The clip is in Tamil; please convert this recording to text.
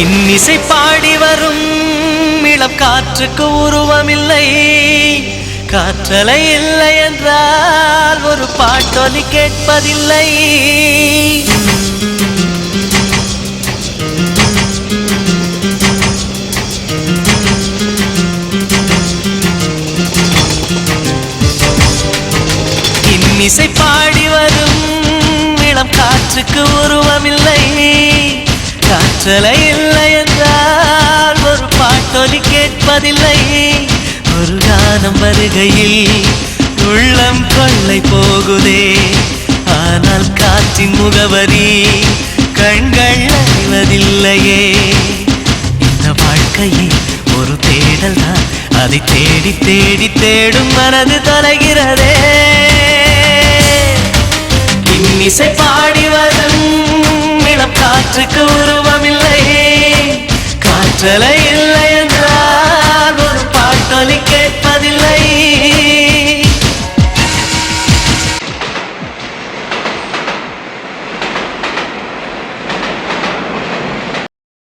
இன்னிசை பாடி வரும் இளம் காற்றுக்கு உருவமில்லை. காற்றலை இல்லை என்றால் ஒரு பாட்டொலி கேட்பதில்லை. இன்னிசை பாடி வரும் இளம் காற்றுக்கு உருவமில்லை. காற்றலை இல்லை என்றால் ஒரு பாட்டொலி கேட்பதில்லை. ஒரு கானம் வருகையில் உள்ளம் கொள்ளை போகுதே, ஆனால் காற்றின் முகவரி கண்கள் அறிவதில்லையே. இந்த வாழ்க்கையே ஒரு தேடல் தான், அதை தேடி தேடி தேடும் மனது தொலைகிறதே. இன்னிசை பாடி வரும் இளம் காற்றுக்கு உருவமில்லை. காற்றலை